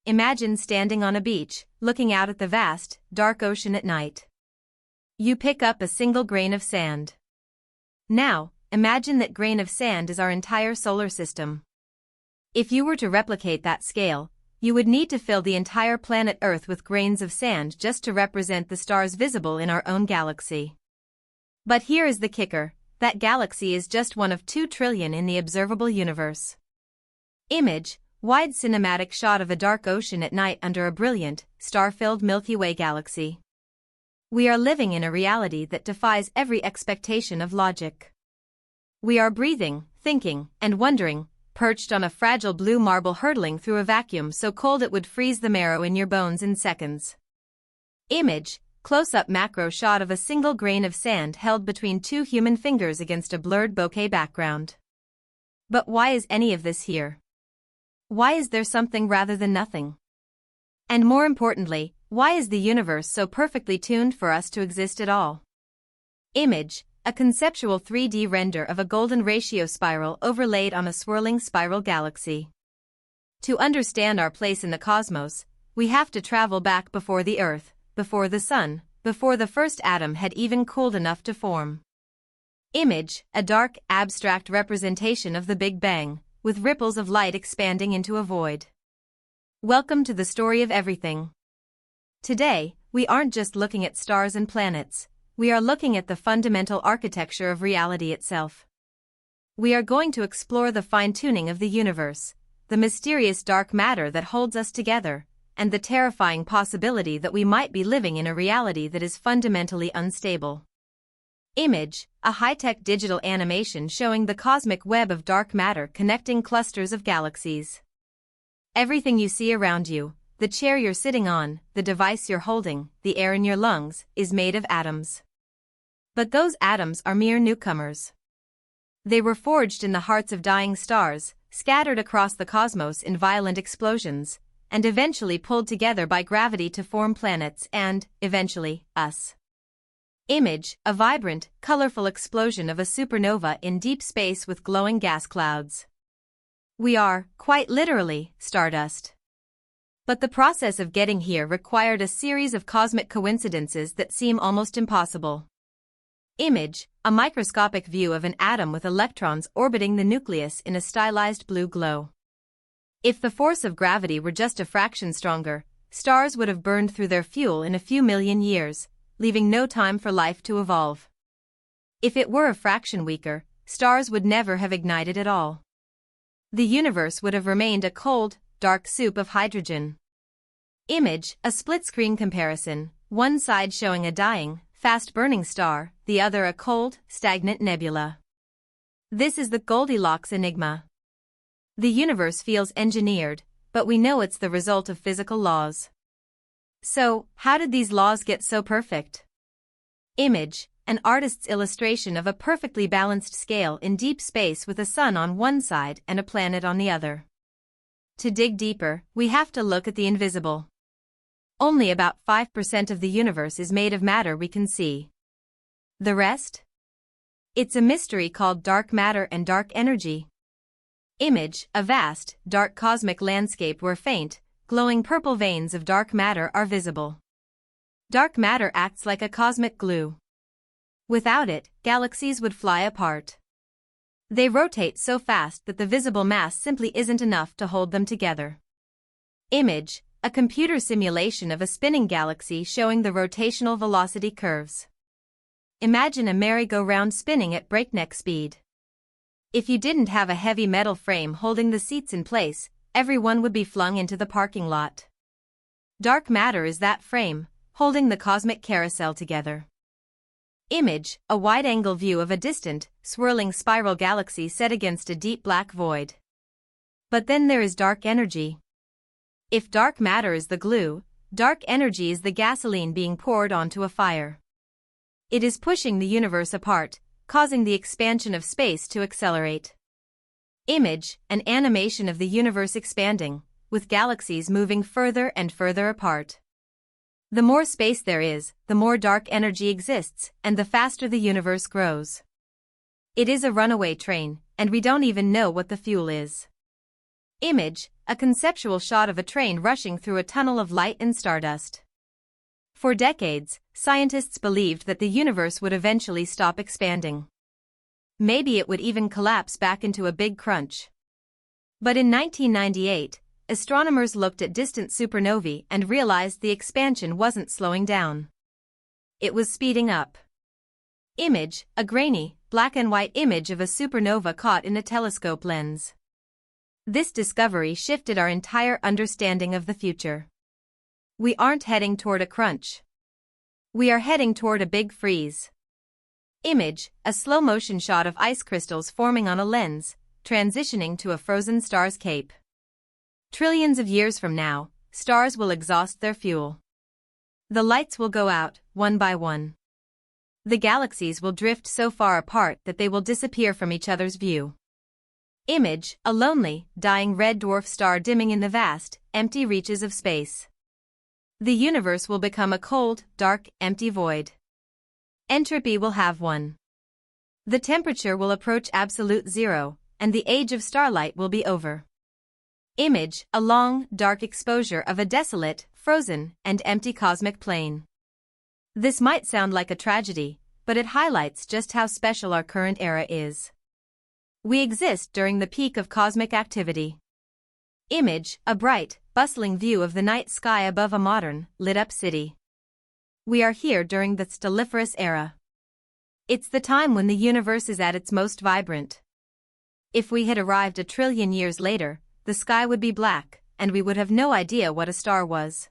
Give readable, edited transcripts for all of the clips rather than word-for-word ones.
Imagine standing on a beach, looking out at the vast, dark ocean at night. You pick up a single grain of sand. Now, imagine that grain of sand is our entire solar system. If you were to replicate that scale, you would need to fill the entire planet Earth with grains of sand just to represent the stars visible in our own galaxy. But here is the kicker, that galaxy is just one of 2 trillion in the observable universe. Image, wide cinematic shot of a dark ocean at night under a brilliant, star-filled Milky Way galaxy. We are living in a reality that defies every expectation of logic. We are breathing, thinking, and wondering, perched on a fragile blue marble hurtling through a vacuum so cold it would freeze the marrow in your bones in seconds. Image, close-up macro shot of a single grain of sand held between 2 human fingers against a blurred bokeh background. But why is any of this here? Why is there something rather than nothing? And more importantly, why is the universe so perfectly tuned for us to exist at all? Image, a conceptual 3D render of a golden ratio spiral overlaid on a swirling spiral galaxy. To understand our place in the cosmos, we have to travel back before the Earth, before the Sun, before the first atom had even cooled enough to form. Image, a dark, abstract representation of the Big Bang, with ripples of light expanding into a void. Welcome to the story of everything. Today, we aren't just looking at stars and planets, we are looking at the fundamental architecture of reality itself. We are going to explore the fine-tuning of the universe, the mysterious dark matter that holds us together, and the terrifying possibility that we might be living in a reality that is fundamentally unstable. Image, a high-tech digital animation showing the cosmic web of dark matter connecting clusters of galaxies. Everything you see around you, the chair you're sitting on, the device you're holding, the air in your lungs, is made of atoms. But those atoms are mere newcomers. They were forged in the hearts of dying stars, scattered across the cosmos in violent explosions, and eventually pulled together by gravity to form planets and, eventually, us. Image, a vibrant, colorful explosion of a supernova in deep space with glowing gas clouds. We are, quite literally, stardust. But the process of getting here required a series of cosmic coincidences that seem almost impossible. Image, a microscopic view of an atom with electrons orbiting the nucleus in a stylized blue glow. If the force of gravity were just a fraction stronger, stars would have burned through their fuel in a few million years, leaving no time for life to evolve. If it were a fraction weaker, stars would never have ignited at all. The universe would have remained a cold, dark soup of hydrogen. Image, a split-screen comparison, one side showing a dying, fast-burning star, the other a cold, stagnant nebula. This is the Goldilocks enigma. The universe feels engineered, but we know it's the result of physical laws. So, how did these laws get so perfect? Image, an artist's illustration of a perfectly balanced scale in deep space with a sun on one side and a planet on the other. To dig deeper, we have to look at the invisible. Only about 5% of the universe is made of matter we can see. The rest? It's a mystery called dark matter and dark energy. Image, a vast, dark cosmic landscape where faint, glowing purple veins of dark matter are visible. Dark matter acts like a cosmic glue. Without it, galaxies would fly apart. They rotate so fast that the visible mass simply isn't enough to hold them together. Image, a computer simulation of a spinning galaxy showing the rotational velocity curves. Imagine a merry-go-round spinning at breakneck speed. If you didn't have a heavy metal frame holding the seats in place, everyone would be flung into the parking lot. Dark matter is that frame, holding the cosmic carousel together. Image, a wide-angle view of a distant, swirling spiral galaxy set against a deep black void. But then there is dark energy. If dark matter is the glue, dark energy is the gasoline being poured onto a fire. It is pushing the universe apart, causing the expansion of space to accelerate. Image, an animation of the universe expanding, with galaxies moving further and further apart. The more space there is, the more dark energy exists, and the faster the universe grows. It is a runaway train, and we don't even know what the fuel is. Image, a conceptual shot of a train rushing through a tunnel of light and stardust. For decades, scientists believed that the universe would eventually stop expanding. Maybe it would even collapse back into a big crunch. But in 1998, astronomers looked at distant supernovae and realized the expansion wasn't slowing down. It was speeding up. Image, a grainy, black and white image of a supernova caught in a telescope lens. This discovery shifted our entire understanding of the future. We aren't heading toward a crunch. We are heading toward a big freeze. Image, a slow-motion shot of ice crystals forming on a lens, transitioning to a frozen star's cape. Trillions of years from now, stars will exhaust their fuel. The lights will go out, one by one. The galaxies will drift so far apart that they will disappear from each other's view. Image, a lonely, dying red dwarf star dimming in the vast, empty reaches of space. The universe will become a cold, dark, empty void. Entropy will have won. The temperature will approach absolute zero, and the age of starlight will be over. Image, a long, dark exposure of a desolate, frozen, and empty cosmic plane. This might sound like a tragedy, but it highlights just how special our current era is. We exist during the peak of cosmic activity. Image, a bright, bustling view of the night sky above a modern, lit-up city. We are here during the stelliferous era. It's the time when the universe is at its most vibrant. If we had arrived 1 trillion years later, the sky would be black, and we would have no idea what a star was.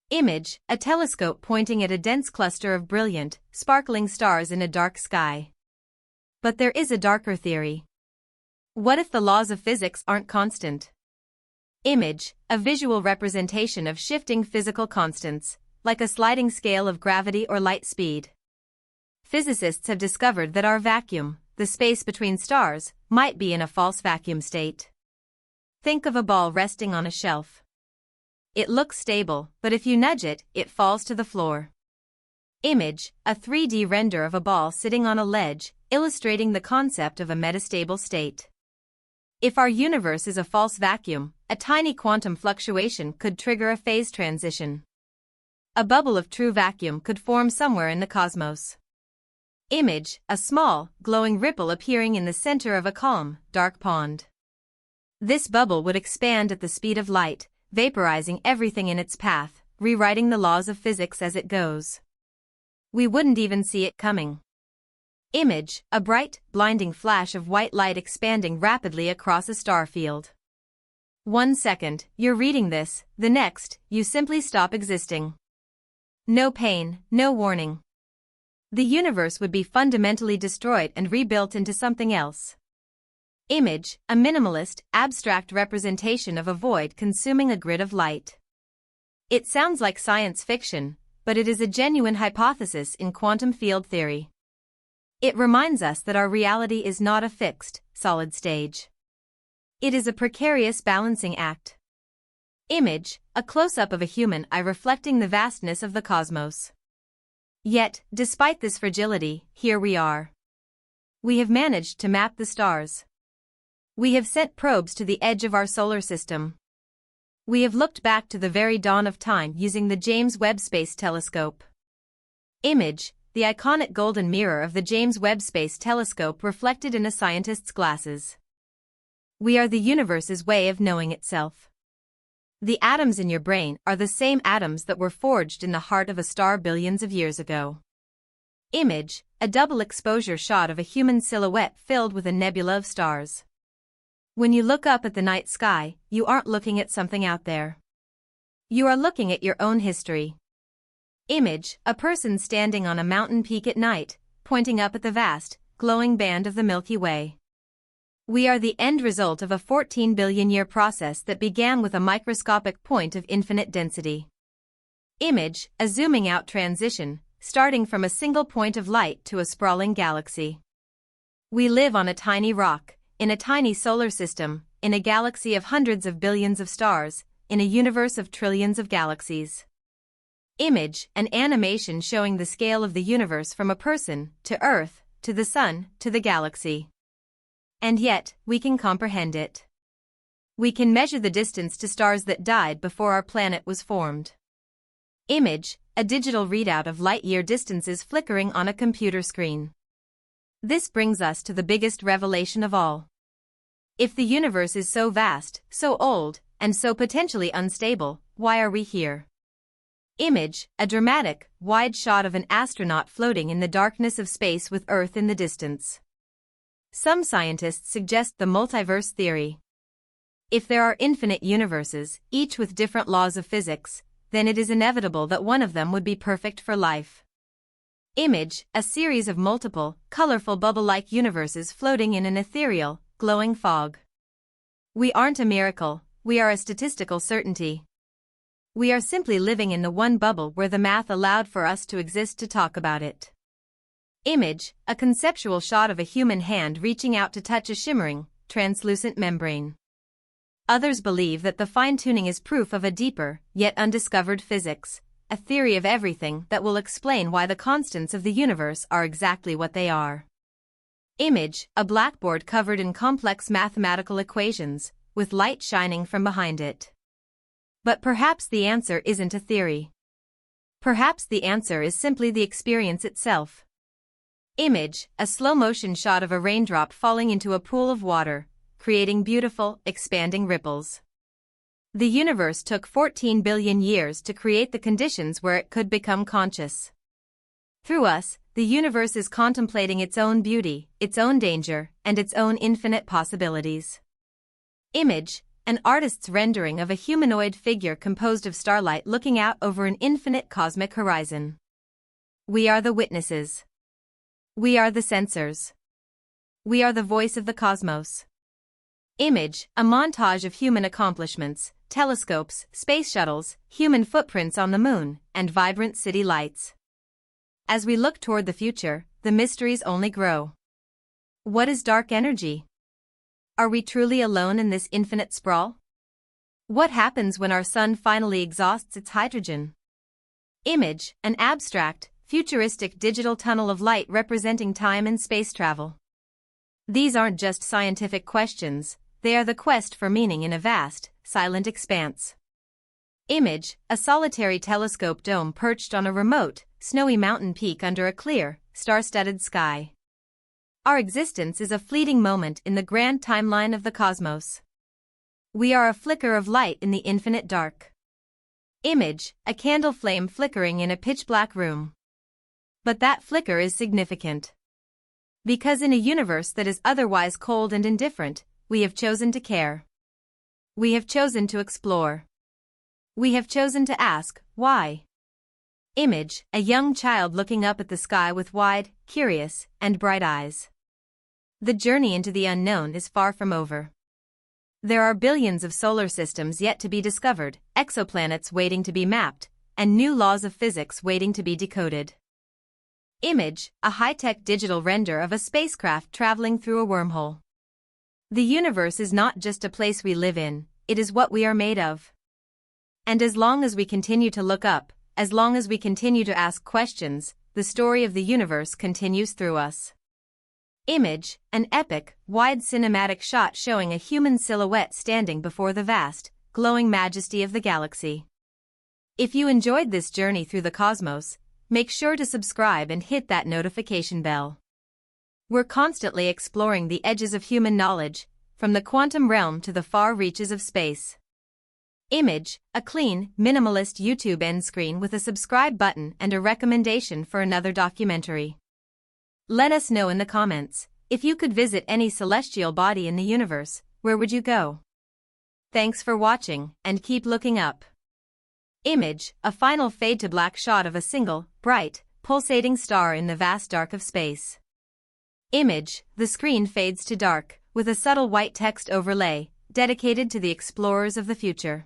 Image, a telescope pointing at a dense cluster of brilliant, sparkling stars in a dark sky. But there is a darker theory. What if the laws of physics aren't constant? Image, a visual representation of shifting physical constants, like a sliding scale of gravity or light speed. Physicists have discovered that our vacuum, the space between stars, might be in a false vacuum state. Think of a ball resting on a shelf. It looks stable, but if you nudge it, it falls to the floor. Image, a 3D render of a ball sitting on a ledge, illustrating the concept of a metastable state. If our universe is a false vacuum, a tiny quantum fluctuation could trigger a phase transition. A bubble of true vacuum could form somewhere in the cosmos. Image, a small, glowing ripple appearing in the center of a calm, dark pond. This bubble would expand at the speed of light, vaporizing everything in its path, rewriting the laws of physics as it goes. We wouldn't even see it coming. Image, a bright, blinding flash of white light expanding rapidly across a star field. 1 second, you're reading this, the next, you simply stop existing. No pain, no warning. The universe would be fundamentally destroyed and rebuilt into something else. Image, a minimalist, abstract representation of a void consuming a grid of light. It sounds like science fiction, but it is a genuine hypothesis in quantum field theory. It reminds us that our reality is not a fixed, solid stage. It is a precarious balancing act. Image, a close-up of a human eye reflecting the vastness of the cosmos. Yet, despite this fragility, here we are. We have managed to map the stars. We have sent probes to the edge of our solar system. We have looked back to the very dawn of time using the James Webb Space Telescope. Image, the iconic golden mirror of the James Webb Space Telescope reflected in a scientist's glasses. We are the universe's way of knowing itself. The atoms in your brain are the same atoms that were forged in the heart of a star billions of years ago. Image, a double exposure shot of a human silhouette filled with a nebula of stars. When you look up at the night sky, you aren't looking at something out there. You are looking at your own history. Image, a person standing on a mountain peak at night, pointing up at the vast, glowing band of the Milky Way. We are the end result of a 14 billion year process that began with a microscopic point of infinite density. Image, a zooming out transition, starting from a single point of light to a sprawling galaxy. We live on a tiny rock, in a tiny solar system, in a galaxy of hundreds of billions of stars, in a universe of trillions of galaxies. Image, an animation showing the scale of the universe from a person, to Earth, to the Sun, to the galaxy. And yet, we can comprehend it. We can measure the distance to stars that died before our planet was formed. Image, a digital readout of light-year distances flickering on a computer screen. This brings us to the biggest revelation of all. If the universe is so vast, so old, and so potentially unstable, why are we here? Image, a dramatic, wide shot of an astronaut floating in the darkness of space with Earth in the distance. Some scientists suggest the multiverse theory. If there are infinite universes, each with different laws of physics, then it is inevitable that one of them would be perfect for life. Image, a series of multiple, colorful bubble-like universes floating in an ethereal, glowing fog. We aren't a miracle, we are a statistical certainty. We are simply living in the one bubble where the math allowed for us to exist to talk about it. Image, a conceptual shot of a human hand reaching out to touch a shimmering, translucent membrane. Others believe that the fine-tuning is proof of a deeper, yet undiscovered physics, a theory of everything that will explain why the constants of the universe are exactly what they are. Image, a blackboard covered in complex mathematical equations, with light shining from behind it. But perhaps the answer isn't a theory. Perhaps the answer is simply the experience itself. Image, a slow-motion shot of a raindrop falling into a pool of water, creating beautiful, expanding ripples. The universe took 14 billion years to create the conditions where it could become conscious. Through us, the universe is contemplating its own beauty, its own danger, and its own infinite possibilities. Image, an artist's rendering of a humanoid figure composed of starlight looking out over an infinite cosmic horizon. We are the witnesses. We are the sensors. We are the voice of the cosmos. Image, a montage of human accomplishments, telescopes, space shuttles, human footprints on the moon, and vibrant city lights. As we look toward the future, the mysteries only grow. What is dark energy? Are we truly alone in this infinite sprawl? What happens when our sun finally exhausts its hydrogen? Image, an abstract, futuristic digital tunnel of light representing time and space travel. These aren't just scientific questions, they are the quest for meaning in a vast, silent expanse. Image, a solitary telescope dome perched on a remote, snowy mountain peak under a clear, star-studded sky. Our existence is a fleeting moment in the grand timeline of the cosmos. We are a flicker of light in the infinite dark. Image, a candle flame flickering in a pitch-black room. But that flicker is significant. Because in a universe that is otherwise cold and indifferent, we have chosen to care. We have chosen to explore. We have chosen to ask, why? Image, a young child looking up at the sky with wide, curious, and bright eyes. The journey into the unknown is far from over. There are billions of solar systems yet to be discovered, exoplanets waiting to be mapped, and new laws of physics waiting to be decoded. Image, a high-tech digital render of a spacecraft traveling through a wormhole. The universe is not just a place we live in, it is what we are made of. And as long as we continue to look up, as long as we continue to ask questions, the story of the universe continues through us. Image, an epic, wide cinematic shot showing a human silhouette standing before the vast, glowing majesty of the galaxy. If you enjoyed this journey through the cosmos, make sure to subscribe and hit that notification bell. We're constantly exploring the edges of human knowledge, from the quantum realm to the far reaches of space. Image, a clean, minimalist YouTube end screen with a subscribe button and a recommendation for another documentary. Let us know in the comments, if you could visit any celestial body in the universe, where would you go? Thanks for watching, and keep looking up. Image, a final fade to black shot of a single, bright, pulsating star in the vast dark of space. Image, the screen fades to dark, with a subtle white text overlay, dedicated to the explorers of the future.